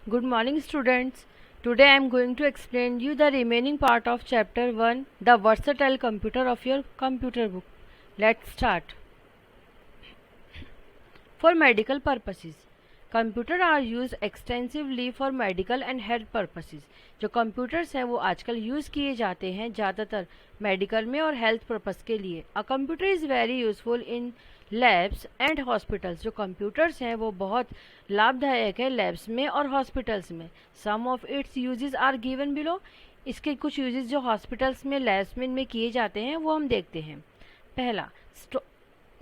Good morning, students. Today I am going to explain you the remaining part of chapter 1, the versatile computer of your computer book. Let's start. For medical purposes, computer are use extensively for medical and health purposes. जो computers हैं वो आजकल use किए जाते हैं ज़्यादातर medical में और हेल्थ पर्पस के लिए. A computer is very useful in labs and hospitals. जो कंप्यूटर्स हैं वो बहुत लाभदायक है लैब्स में और हॉस्पिटल्स में. Some of its uses are given below. इसके कुछ यूजेस जो हॉस्पिटल्स में लैब्स में किए जाते हैं वो हम देखते हैं. पहला,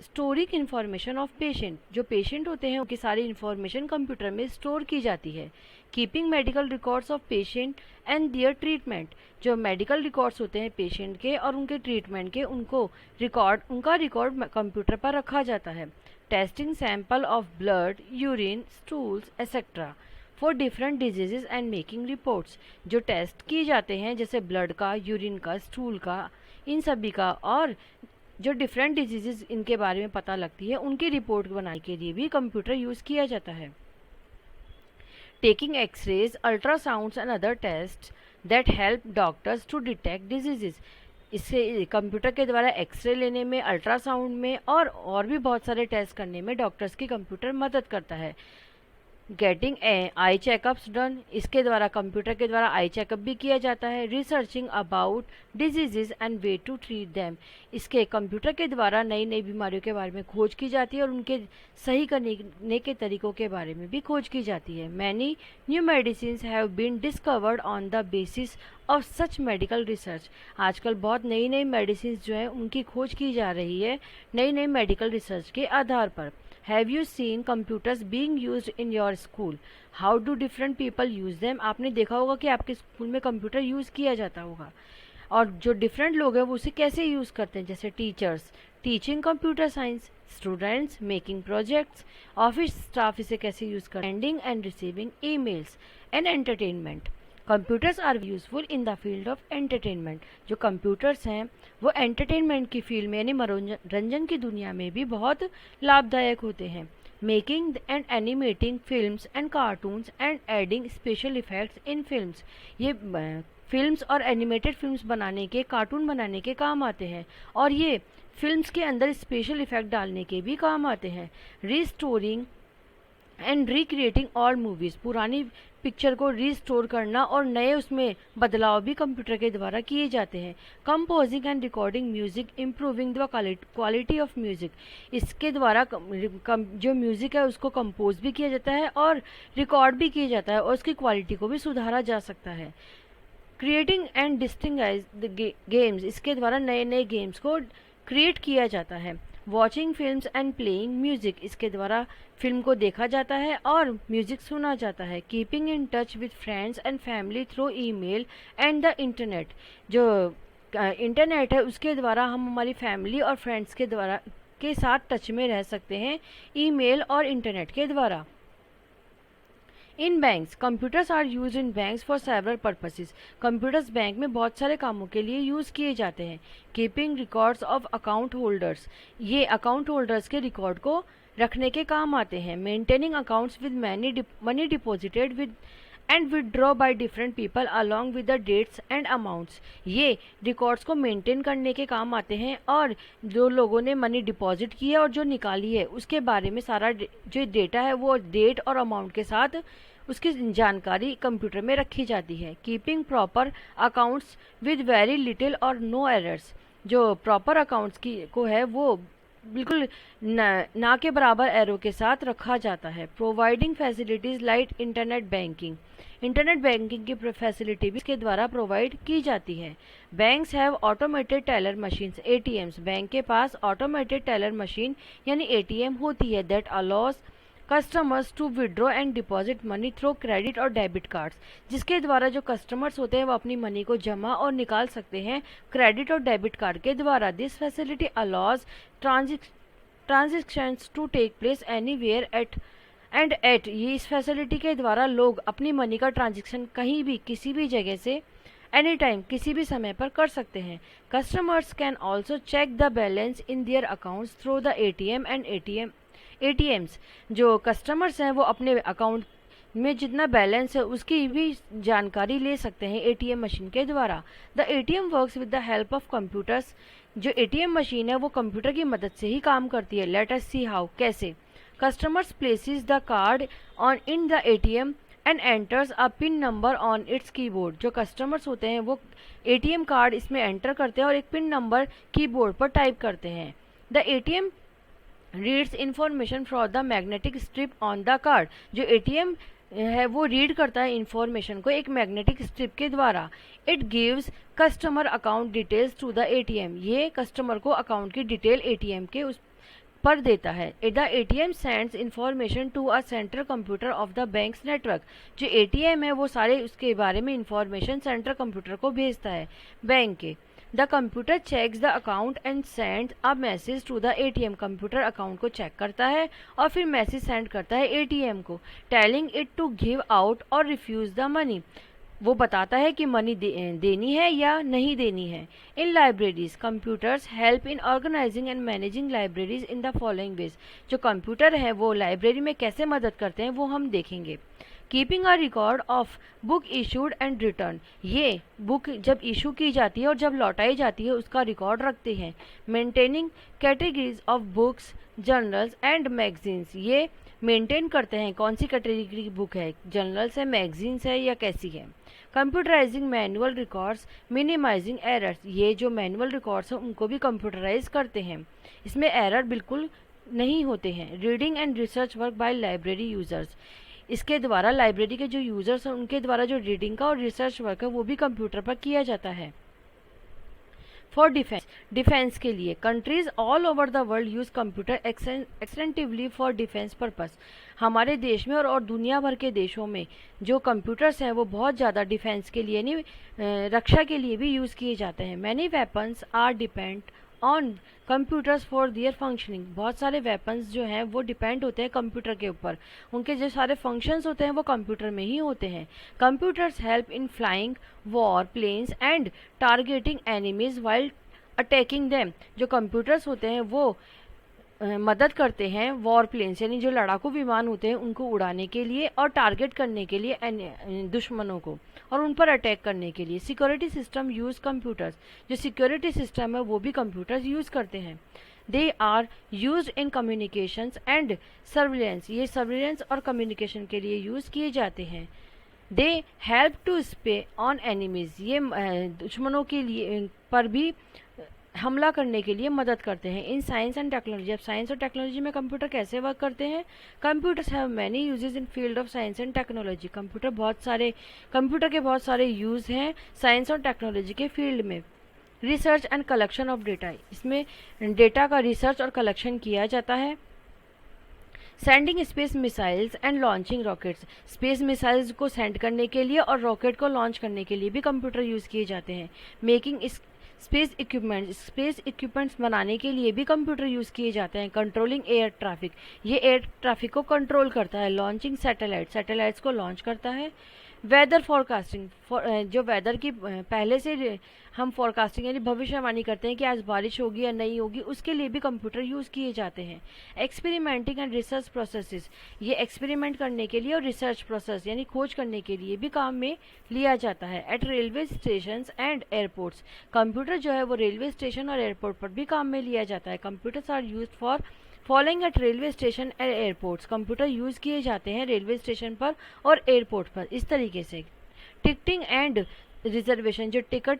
स्टोरिंग इन्फॉर्मेशन ऑफ पेशेंट. जो पेशेंट होते हैं उनकी सारी इन्फॉर्मेशन कंप्यूटर में स्टोर की जाती है. Keeping medical records of patient and their treatment. जो मेडिकल रिकॉर्ड्स होते हैं पेशेंट के और उनके ट्रीटमेंट के उनका रिकॉर्ड कंप्यूटर पर रखा जाता है. Testing sample of blood, urine, stools etcetera for different diseases and making reports. जो टेस्ट किए जाते हैं जैसे ब्लड का, यूरिन का, स्टूल का, इन सभी का, और जो डिफरेंट डिजीजेस इनके बारे में पता लगती है उनकी रिपोर्ट बनाने के लिए भी कंप्यूटर यूज़ किया जाता है. Taking X-rays, ultrasounds and other test that help doctors to detect diseases. इससे कंप्यूटर के द्वारा एक्सरे लेने में, अल्ट्रासाउंड में और भी बहुत सारे टेस्ट करने में डॉक्टर्स की कंप्यूटर मदद करता है. गेटिंग आई चेकअप्स डन. इसके द्वारा कंप्यूटर के द्वारा आई चेकअप भी किया जाता है. Researching about diseases and way to treat them. इसके कंप्यूटर के द्वारा नई नई बीमारियों के बारे में खोज की जाती है और उनके सही करने के तरीकों के बारे में भी खोज की जाती है. Many new medicines have been discovered on the basis of such medical research. आजकल बहुत नई नई मेडिसिन जो है उनकी खोज की जा रही है नई नई मेडिकल रिसर्च के आधार पर. Have you seen computers being used in your school? How do different people use them? आपने देखा होगा कि आपके स्कूल में कंप्यूटर यूज़ किया जाता होगा और जो डिफरेंट लोग हैं वो उसे कैसे यूज़ करते हैं. जैसे teachers teaching computer science, students making projects, office staff इसे कैसे यूज़ करते हैं, sending and receiving emails and entertainment. Computers are useful in the field of entertainment. जो कंप्यूटर्स हैं वो एंटरटेनमेंट की फील्ड में यानी मनोरंजन की दुनिया में भी बहुत लाभदायक होते हैं. Making and animating films and cartoons and adding special effects in films. ये फिल्म्स और एनिमेटेड फिल्म्स बनाने के, कार्टून बनाने के काम आते हैं और ये फिल्म्स के अंदर स्पेशल इफेक्ट डालने के भी काम आते हैं. Restoring and recreating all movies. पुरानी पिक्चर को रीस्टोर करना और नए उसमें बदलाव भी कंप्यूटर के द्वारा किए जाते हैं. Composing and recording music, improving the quality of music. इसके द्वारा जो म्यूज़िक है उसको कंपोज भी किया जाता है और रिकॉर्ड भी किया जाता है और उसकी क्वालिटी को भी सुधारा जा सकता है. Creating and distinguish the games. इसके द्वारा नए नए गेम्स को क्रिएट किया जाता है. Watching films and playing music. इसके द्वारा फिल्म को देखा जाता है और म्यूजिक सुना जाता है. Keeping in touch with friends and family through email and the internet. जो इंटरनेट है उसके द्वारा हम हमारी फैमिली और फ्रेंड्स के साथ टच में रह सकते हैं ईमेल और इंटरनेट के द्वारा. In banks, computers are use in banks for several purposes. Computers bank में बहुत सारे कामों के लिए यूज़ किए जाते हैं. Keeping records of account holders. ये अकाउंट होल्डर्स के रिकॉर्ड को रखने के काम आते हैं. Maintaining accounts with money deposited with and withdraw by different people along with the dates and amounts. ये रिकॉर्ड्स को मेंटेन करने के काम आते हैं और जो लोगों ने मनी डिपॉजिट की है और जो निकाली है उसके बारे में सारा जो डेटा है वो डेट और अमाउंट के साथ उसकी जानकारी कंप्यूटर में रखी जाती है. Keeping proper accounts with very little और नो एरर्स. जो प्रॉपर अकाउंट्स को है वो बिल्कुल ना के बराबर एरो के साथ रखा जाता है. Providing facilities like internet banking. Internet banking की फैसिलिटी भी इसके द्वारा प्रोवाइड की जाती है. Banks have automated teller machines, ATMs. Bank के पास ऑटोमेटेड टेलर मशीन यानी एटीएम होती है that allows customers to withdraw and deposit money through credit और डेबिट कार्ड्स. जिसके द्वारा जो कस्टमर्स होते हैं वो अपनी मनी को जमा और निकाल सकते हैं क्रेडिट और डेबिट कार्ड के द्वारा. This facility allows transactions to take place anywhere at. ये इस फैसिलिटी के द्वारा लोग अपनी मनी का ट्रांजेक्शन कहीं भी किसी भी जगह से एनी टाइम किसी भी समय पर कर सकते हैं. Customers can also check the balance in their accounts through the ATM and ATMs. जो कस्टमर्स हैं वो अपने अकाउंट में जितना बैलेंस है उसकी भी जानकारी ले सकते हैं एटीएम मशीन के द्वारा। The ATM works with the help of computers. जो एटीएम मशीन है वो कंप्यूटर की मदद से ही काम करती है। लेट अस सी हाउ, कैसे। Customers places the card on in the ATM and enters a pin number on it's keyboard. जो कस्टमर्स होते हैं वो एटीएम कार्ड इसमें एंटर करते हैं और एक पिन नंबर कीबोर्ड पर टाइप करते हैं। The ATM reads information from the magnetic strip on the card. जो एटीएम है वो रीड करता है इंफॉर्मेशन को एक मैग्नेटिक स्ट्रिप के द्वारा। It gives customer account details to the ATM. ये कस्टमर को अकाउंट की डिटेल एटीएम के उस पर देता है। The ATM sends information to a central computer of the bank's network. जो एटीएम है वो सारे उसके बारे में इंफॉर्मेशन सेंट्रल कंप्यूटर को भेजता है बैंक के। The computer checks the account and sends a message to the ATM. Computer account को चेक करता है और फिर मैसेज सेंड करता है एटीएम को, telling it to give out or refuse the money. वो बताता है कि मनी देनी है या नहीं देनी है। In libraries computers help in organizing and managing libraries in the following ways. जो कंप्यूटर है वो लाइब्रेरी में कैसे मदद करते हैं वो हम देखेंगे। Keeping a record of book issued and return. ये बुक जब इशू की जाती है और जब लौटाई जाती है उसका रिकॉर्ड रखते हैं। Maintaining categories of books, journals and magazines. ये मेंटेन करते हैं कौन सी कैटेगरी की बुक है, जर्नल्स है, मैगजीन्स है या कैसी है। Computerising manual records, minimising errors. ये जो मैनुअल रिकॉर्ड्स हैं उनको भी कंप्यूटराइज करते हैं, इसमें एरर बिल्कुल नहीं होते हैं। Reading and research work by library users. इसके द्वारा लाइब्रेरी के जो यूजर्स हैं उनके द्वारा जो रीडिंग का और रिसर्च वर्क है वो भी कंप्यूटर पर किया जाता है। फॉर डिफेंस, डिफेंस के लिए countries all over the world use computer extensively for defence purpose. हमारे देश में और दुनिया भर के देशों में जो कंप्यूटर्स हैं वो बहुत ज़्यादा डिफेंस के लिए नहीं, रक्षा के लिए भी यूज़ किए जाते हैं। Many weapons are depend on computers for their functioning. बहुत सारे वेपन्स जो हैं वो डिपेंड होते हैं कंप्यूटर के ऊपर, उनके जो सारे फंक्शंस होते हैं वो कंप्यूटर में ही होते हैं। Computers help in flying war planes and targeting enemies while attacking them. जो कंप्यूटर्स होते हैं वो मदद करते हैं वॉर प्लेन्स यानी जो लड़ाकू विमान होते हैं उनको उड़ाने के लिए और टारगेट करने के लिए दुश्मनों को और उन पर अटैक करने के लिए। Security system use computers. जो सिक्योरिटी सिस्टम है वो भी कंप्यूटर्स यूज करते हैं। They are use in communications and surveillance. ये सर्विलेंस और कम्युनिकेशन के लिए यूज किए जाते हैं। They help to spy on enemies. ये दुश्मनों के लिए पर भी हमला करने के लिए मदद करते हैं। In science and technology. अब साइंस और टेक्नोलॉजी में कंप्यूटर कैसे वर्क करते हैं। Computers have many uses in field of science and technology. Computer के बहुत सारे यूज़ हैं साइंस और टेक्नोलॉजी के फील्ड में। Research and collection of data. इसमें डेटा का रिसर्च और कलेक्शन किया जाता है। Sending space missiles and launching rockets. Space missiles को सेंड करने के लिए और रॉकेट को लॉन्च करने के लिए भी कंप्यूटर यूज़ किए जाते हैं। मेकिंग स्पेस इक्विपमेंट्स बनाने के लिए भी कंप्यूटर यूज़ किए जाते हैं। Controlling air traffic. ये एयर ट्रैफिक को कंट्रोल करता है। लॉन्चिंग सैटेलाइट्स को लॉन्च करता है। Weather forecasting. जो वेदर की पहले से हम फॉरकास्टिंग यानी भविष्यवाणी करते हैं कि आज बारिश होगी या नहीं होगी, उसके लिए भी कंप्यूटर यूज़ किए जाते हैं। Experimenting and research processes. ये एक्सपेरिमेंट करने के लिए और रिसर्च प्रोसेस यानी खोज करने के लिए भी काम में लिया जाता है। Eight railway station and airports. Computer जो है वो रेलवे स्टेशन और एयरपोर्ट पर भी काम में लिया जाता है। Computers are use for following at railway station and airports. Computer use किए जाते हैं रेलवे स्टेशन पर और एयरपोर्ट पर इस तरीके से। Ticketing and reservation. जो टिकट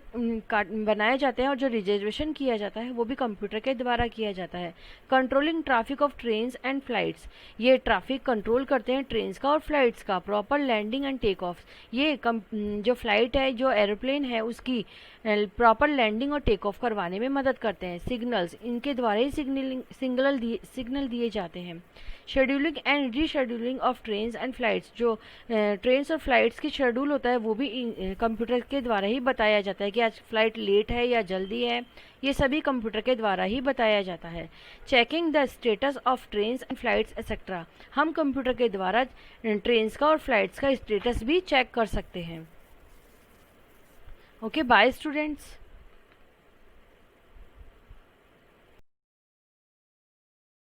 बनाए जाते हैं और जो रिजर्वेशन किया जाता है वो भी कंप्यूटर के द्वारा किया जाता है। Controlling traffic of trains and flights. ये ट्रैफिक कंट्रोल करते हैं ट्रेन्स का और फ्लाइट्स का। Proper landing and take off. ये जो फ्लाइट है, जो एरोप्लेन है, उसकी प्रॉपर लैंडिंग और टेक ऑफ करवाने में मदद करते हैं। सिग्नल्स, इनके द्वारा ही सिग्नल दिए जाते हैं। Scheduling and rescheduling of trains and flights. जो ट्रेन्स और फ्लाइट्स की शेड्यूल होता है वो भी कंप्यूटर के द्वारा ही बताया जाता है कि आज फ्लाइट लेट है या जल्दी है, ये सभी कंप्यूटर के द्वारा ही बताया जाता है। Checking the status of trains and flights etcetera. हम कंप्यूटर के द्वारा ट्रेन्स का और फ्लाइट्स का स्टेटस भी चेक कर सकते हैं। Okay, bye students.